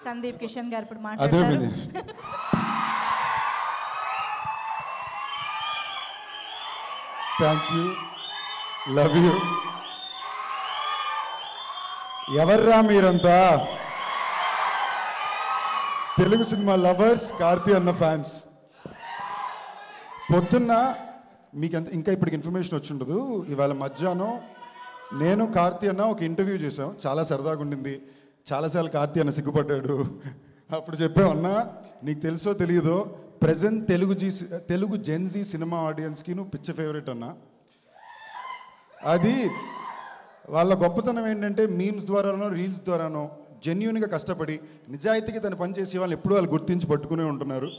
సందీప్ కిషన్ గారు ఇప్పుడు మాట్లాడతారు. Thank you, love you. ఎవర్రా మీరంతా? తెలుగు సినిమా లవర్స్, కార్తీ అన్న ఫ్యాన్స్. పొద్దున్న మీకు ఇంకా ఇప్పటికి ఇన్ఫర్మేషన్ వచ్చి ఉండదు. ఇవాళ మధ్యాహ్నం నేను కార్తీ అన్న ఒక ఇంటర్వ్యూ చేసాం. చాలా సరదాగా ఉండింది. చాలాసార్లు కార్తీ అన్న సిగ్గుపడ్డాడు. అప్పుడు చెప్పామన్నా, నీకు తెలుసో తెలియదో ప్రజెంట్ తెలుగు జెన్జీ సినిమా ఆడియన్స్కి నువ్వు పిచ్చ ఫేవరెట్ అన్నా. అది వాళ్ళ గొప్పతనం ఏంటంటే మీమ్స్ ద్వారానో రీల్స్ ద్వారానో జెన్యూన్గా కష్టపడి నిజాయితీగా తన పని చేసే వాళ్ళని ఎప్పుడూ వాళ్ళు గుర్తించి పట్టుకునే ఉంటున్నారు.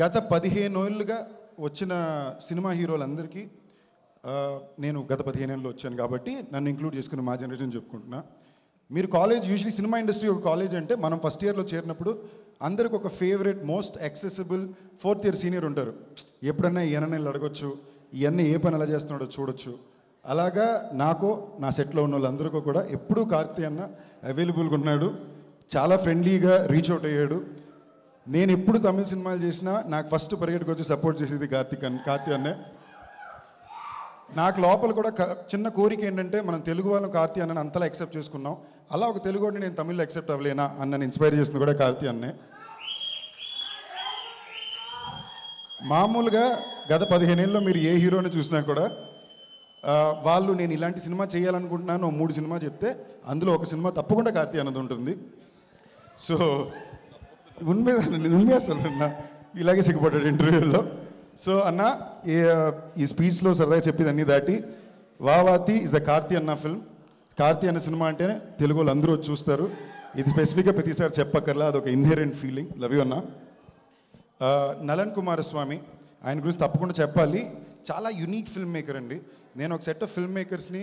గత 15 ఏళ్ళుగా వచ్చిన సినిమా హీరోలందరికీ నేను గత 15 ఏళ్ళు వచ్చాను కాబట్టి నన్ను ఇంక్లూడ్ చేసుకుని మా జనరేషన్ చెప్పుకుంటున్నా. మీరు కాలేజ్ యూజువలీ సినిమా ఇండస్ట్రీ ఒక కాలేజ్ అంటే మనం ఫస్ట్ ఇయర్లో చేరినప్పుడు అందరికి ఒక favourite most accessible 4th year senior ఉంటారు. ఎప్పుడన్నా ఈయన అడగొచ్చు, ఇవన్నీ ఏ పని ఎలా చేస్తున్నాడో చూడొచ్చు. అలాగా నాకు నా సెట్లో ఉన్న వాళ్ళందరికీ కూడా ఎప్పుడూ కార్తీ అన్న అవైలబుల్గా ఉన్నాడు. చాలా ఫ్రెండ్లీగా రీచ్ అవుట్ అయ్యాడు. నేను ఎప్పుడు తమిళ సినిమాలు చేసినా నాకు ఫస్ట్ పరిగెట్టుకు వచ్చి సపోర్ట్ చేసేది కార్తీ అన్నే. నాకు లోపల కూడా చిన్న కోరిక ఏంటంటే మనం తెలుగు వాళ్ళం కార్తీ అన్నని అంతలా యాక్సెప్ట్ చేసుకున్నాం. అలా ఒక తెలుగు వాడిని నేను తమిళ్లో యాక్సెప్ట్ అవ్వలేనా అన్నని ఇన్స్పైర్ చేసింది కూడా కార్తీ అన్నే. మామూలుగా గత 15 ఏళ్ళలో మీరు ఏ హీరోని చూసినా కూడా వాళ్ళు నేను ఇలాంటి సినిమా చేయాలనుకుంటున్నాను 3 సినిమా చెప్తే అందులో ఒక సినిమా తప్పకుండా కార్తీ అన్నది ఉంటుంది. సో ఉన్మే అసలు అన్న ఇలాగే సిగ్గుపడ్డాడు ఇంటర్వ్యూలో. సో అన్న ఈ స్పీచ్లో సరదాగా చెప్పేది అన్నీ దాటి వావాతి ఇస్ అ కార్తీ అన్న ఫిల్మ్. కార్తీ అన్న సినిమా అంటేనే తెలుగు వాళ్ళు అందరూ చూస్తారు. ఇది స్పెసిఫిక్గా ప్రతిసారి చెప్పక్కర్లా, అదొక ఇన్హెరెంట్ ఫీలింగ్. లవ్ యూ అన్న. నలన్ కుమారస్వామి, ఆయన గురించి తప్పకుండా చెప్పాలి. చాలా యునీక్ ఫిల్మ్ మేకర్ అండి. నేను ఒక సెట్ ఆఫ్ ఫిల్మ్ మేకర్స్ని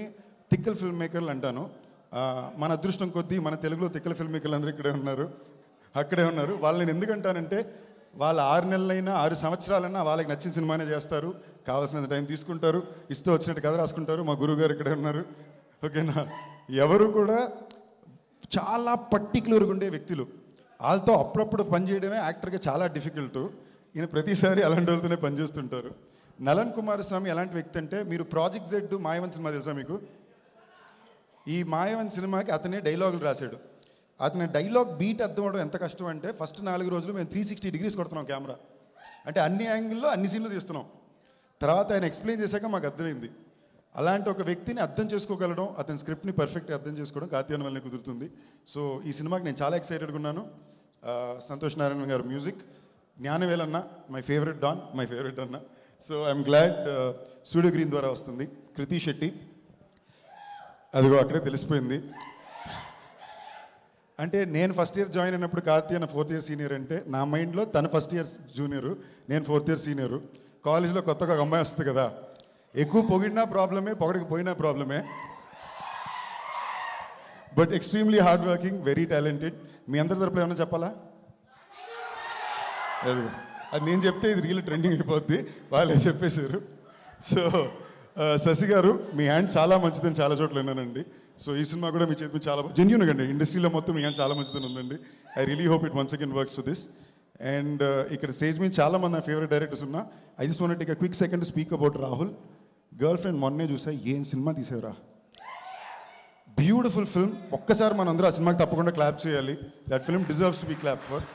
తిక్కల్ ఫిల్మ్ మేకర్లు అంటాను. మన అదృష్టం కొద్దీ మన తెలుగులో తిక్కల ఫిల్మ్ మేకర్లు అందరూ అక్కడే ఉన్నారు. వాళ్ళని నేను ఎందుకంటానంటే వాళ్ళ 6 నెలలైనా 6 సంవత్సరాలైనా వాళ్ళకి నచ్చిన సినిమానే చేస్తారు. కావాల్సినంత టైం తీసుకుంటారు, ఇష్టం వచ్చినట్టు కథ రాసుకుంటారు. మా గురువు గారు ఇక్కడే ఉన్నారు. ఓకేనా? ఎవరు కూడా చాలా పర్టిక్యులర్గా ఉండే వ్యక్తులు. వాళ్ళతో అప్పుడప్పుడు పనిచేయడమే యాక్టర్గా చాలా డిఫికల్ట్. ఈయన ప్రతిసారి అలాంటి వాళ్ళతోనే పనిచేస్తుంటారు. నలన్ కుమారస్వామి ఎలాంటి వ్యక్తి అంటే, మీరు ప్రాజెక్ట్ జెడ్ మాయవన్ సినిమా తెలుసా మీకు? ఈ మాయవన్ సినిమాకి అతనే డైలాగులు రాశాడు. అతని డైలాగ్ బీట్ అర్థం అవడం ఎంత కష్టం అంటే, ఫస్ట్ 4 రోజులు మేము 360 degrees కొడుతున్నాం కెమెరా. అంటే అన్ని యాంగిల్లో అన్ని సీన్లు తీస్తున్నాం. తర్వాత ఆయన ఎక్స్ప్లెయిన్ చేశాక మాకు అర్థమైంది. అలాంటి ఒక వ్యక్తిని అర్థం చేసుకోగలడం, అతని స్క్రిప్ట్ని పర్ఫెక్ట్గా అర్థం చేసుకోవడం కార్తీ అన్న వల్లనే కుదురుతుంది. సో ఈ సినిమాకి నేను చాలా ఎక్సైటెడ్గా ఉన్నాను. సంతోష్ నారాయణ గారు మ్యూజిక్, జ్ఞానవేల్ అన్న my favourite don, my favourite అన్న. So I'm glad studio green ద్వారా వస్తుంది. కృతి శెట్టి, అదిగో అక్కడే తెలిసిపోయింది. అంటే నేను ఫస్ట్ ఇయర్ జాయిన్ అయినప్పుడు కార్తీ అన్న 4th ఇయర్ సీనియర్ అంటే నా మైండ్లో తన ఫస్ట్ ఇయర్ జూనియరు, నేను 4th ఇయర్ సీనియరు. కాలేజ్లో కొత్తగా ఒక అమ్మాయి వస్తుంది కదా, ఎక్కువ పొగిడినా ప్రాబ్లమే, పొగడకపోయినా ప్రాబ్లమే. But extremely hard working, very talented. మీ అందరి తరపున ఏమన్నా చెప్పాలా? అది నేను చెప్తే ఇది రీల్ ట్రెండింగ్ అయిపోద్ది, వాళ్ళే చెప్పేశారు. సో శశి గారు, మీ హ్యాండ్ చాలా మంచిదని చాలా చోట్ల విన్నానండి. సో ఈ సినిమా కూడా మీ చేతి చాలా జెన్యూన్గా అండి. ఇండస్ట్రీలో మొత్తం మీ హ్యాండ్ చాలా మంచిదని ఉందండి. I really hope it once again works for this. And ఇక్కడ స్టేజ్ మీద చాలా మంది నా ఫేవరెట్ డైరెక్టర్స్ ఉన్నా. I just want take a quick second to speak about Rahul. Girl friend మొన్నే చూసా, ఏం సినిమా తీసేవరా, బ్యూటిఫుల్ ఫిల్మ్. ఒక్కసారి మనం అందరూ ఆ సినిమాకి తప్పకుండా క్లాప్ చేయాలి. That film deserves to be clap for.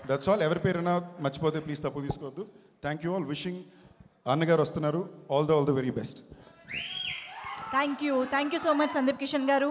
That's all. ఎవరి పేరైనా మర్చిపోతే ప్లీజ్ తప్పు తీసుకోవద్దు. Thank you all. విషింగ్ అన్నగారు వస్తున్నారు. All the very best. Thank you so much Sandeep Kishan గారు.